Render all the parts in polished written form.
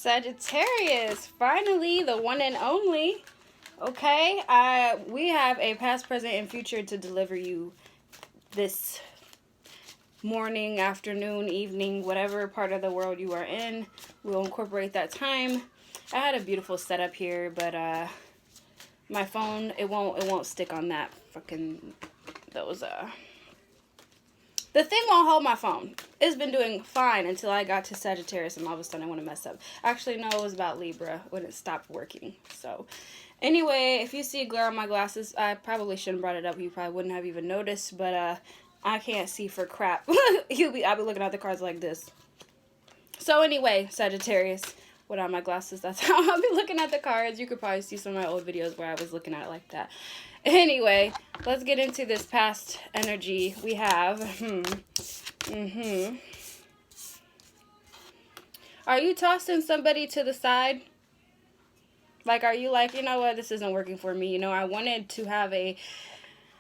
Sagittarius, finally, the one and only. Okay, we have a past, present, and future to deliver you this morning, afternoon, evening, whatever part of the world you are in. We'll incorporate that time. I had a beautiful setup here, but my phone, it won't stick on that fucking the thing won't hold my phone. It's been doing fine until I got to Sagittarius and all of a sudden I want to mess up. Actually, no, it was about Libra when it stopped working. So, anyway, if you see a glare on my glasses, I probably shouldn't have brought it up. You probably wouldn't have even noticed, but I can't see for crap. I'll be looking at the cards like this. So anyway, Sagittarius, without my glasses, that's how I'll be looking at the cards. You could probably see some of my old videos where I was looking at it like that. Anyway, let's get into this past energy we have. Are you tossing somebody to the side? Like, are you like, you know what, this isn't working for me. You know, I wanted to have a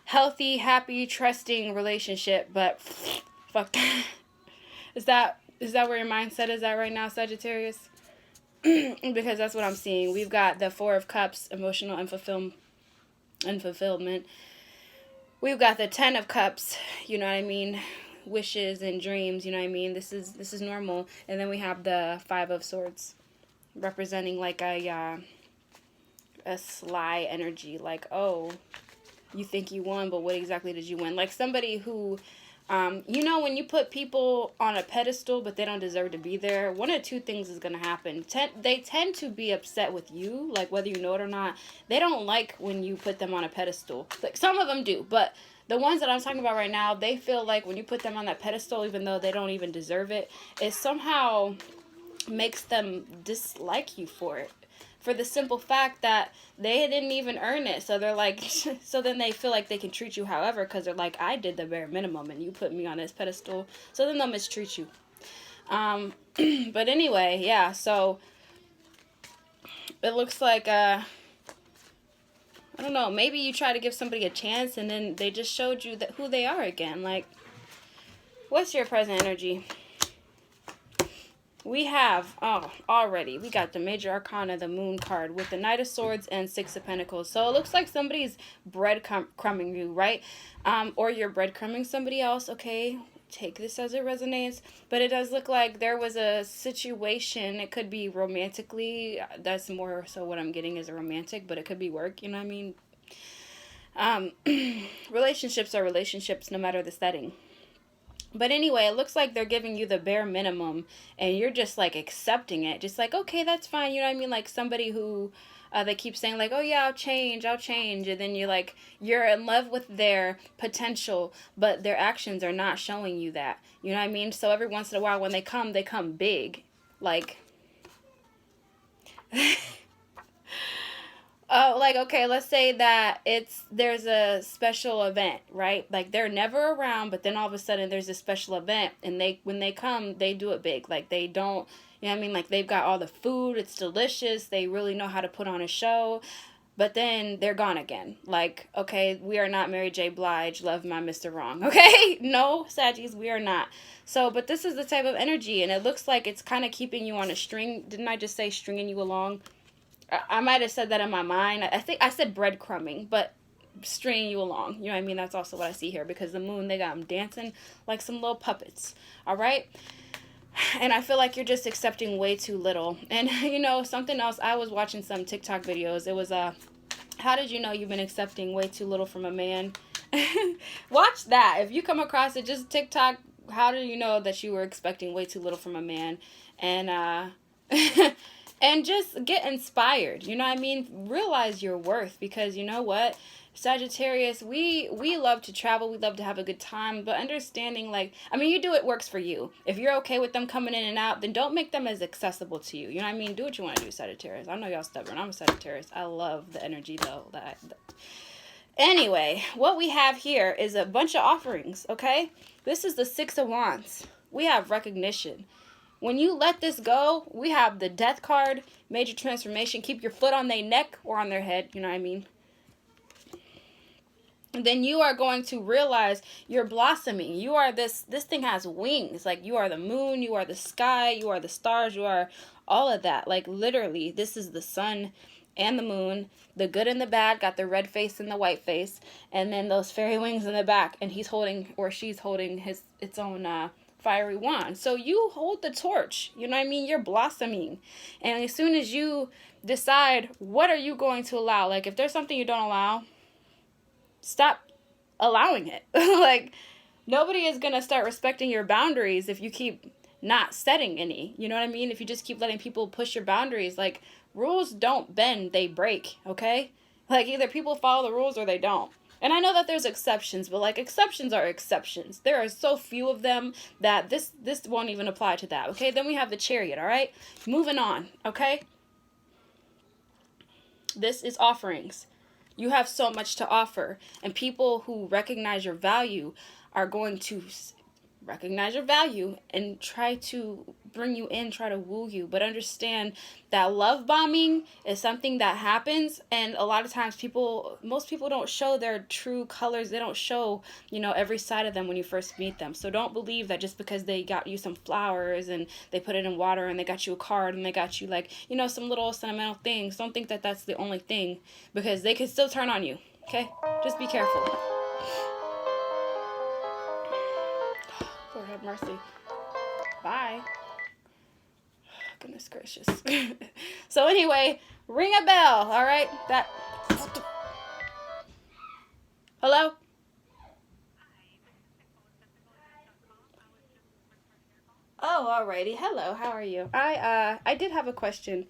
healthy, happy, trusting relationship, but fuck that. Is that where your mindset is at right now, Sagittarius? Because that's what I'm seeing. We've got the Four of Cups, emotional unfulfillment. We've got the Ten of Cups, you know what I mean, wishes and dreams, you know what I mean. This is normal. And then we have the Five of Swords, representing like a sly energy, like, oh, you think you won, but what exactly did you win? Like somebody who, you know, when you put people on a pedestal but they don't deserve to be there, one of two things is going to happen. They tend to be upset with you, like whether you know it or not. They don't like when you put them on a pedestal. Like some of them do, but the ones that I'm talking about right now, they feel like when you put them on that pedestal, even though they don't even deserve it, it somehow makes them dislike you for it. For the simple fact that they didn't even earn it. So they're like, so then they feel like they can treat you however, because they're like, I did the bare minimum and you put me on this pedestal. So then they'll mistreat you. But anyway, yeah, so it looks like, I don't know, maybe you try to give somebody a chance and then they just showed you who they are again. Like, what's your present energy? We have, already, we got the Major Arcana, the Moon card, with the Knight of Swords and Six of Pentacles. So it looks like somebody's breadcrumbing you, right? Or you're breadcrumbing somebody else, okay? Take this as it resonates. But it does look like there was a situation. It could be romantically. That's more so what I'm getting is a romantic, but it could be work, you know what I mean? Relationships are relationships no matter the setting. But anyway, it looks like they're giving you the bare minimum and you're just like accepting it. Just like, okay, that's fine. You know what I mean? Like somebody who they keep saying like, oh yeah, I'll change. And then you're in love with their potential, but their actions are not showing you that. You know what I mean? So every once in a while when they come big. Like, oh, like, okay, let's say that there's a special event, right? Like, they're never around, but then all of a sudden there's a special event, and when they come, they do it big. Like, they don't, you know what I mean? Like, they've got all the food, it's delicious, they really know how to put on a show, but then they're gone again. Like, okay, we are not Mary J. Blige, love my Mr. Wrong, okay? No, Saggies, we are not. So, but this is the type of energy, and it looks like it's kind of keeping you on a string. Didn't I just say stringing you along? I might have said that in my mind. I think I said breadcrumbing, but stringing you along. You know what I mean? That's also what I see here, because the moon, they got them dancing like some little puppets. All right? And I feel like you're just accepting way too little. And, you know, something else, I was watching some TikTok videos. It was, how did you know you've been accepting way too little from a man? Watch that. If you come across it, just TikTok, how do you know that you were expecting way too little from a man? And, and just get inspired, you know what I mean? Realize your worth, because you know what? Sagittarius, we love to travel, we love to have a good time, but understanding, like, I mean, you do it works for you. If you're okay with them coming in and out, then don't make them as accessible to you. You know what I mean? Do what you want to do, Sagittarius. I know y'all stubborn. I'm a Sagittarius. I love the energy, though. Anyway, what we have here is a bunch of offerings, okay? This is the Six of Wands. We have recognition. When you let this go, we have the Death card, major transformation. Keep your foot on their neck or on their head, you know what I mean? And then you are going to realize you're blossoming. You are this thing has wings. Like, you are the moon, you are the sky, you are the stars, you are all of that. Like, literally, this is the sun and the moon, the good and the bad, got the red face and the white face, and then those fairy wings in the back, and he's holding, or she's holding its own fiery wand. So you hold the torch, you know what I mean? You're blossoming. And as soon as you decide, what are you going to allow? Like, if there's something you don't allow, stop allowing it. Like, nobody is going to start respecting your boundaries if you keep not setting any. You know what I mean? If you just keep letting people push your boundaries, like, rules don't bend, they break, okay? Like, either people follow the rules or they don't. And I know that there's exceptions, but, like, exceptions are exceptions. There are so few of them that this won't even apply to that, okay? Then we have the Chariot, all right? Moving on, okay? This is offerings. You have so much to offer, and people who recognize your value are going to recognize your value and try to bring you in, try to woo you. But understand that love bombing is something that happens, and a lot of times most people don't show their true colors. They don't show, every side of them when you first meet them. So don't believe that just because they got you some flowers and they put it in water and they got you a card and they got you, like, some little sentimental things. Don't think that that's the only thing, because they can still turn on you. Okay? Just be careful. Lord have mercy. Bye. Goodness gracious. So anyway, ring a bell, all right? Hello? Oh, alrighty. Hello, how are you? I did have a question.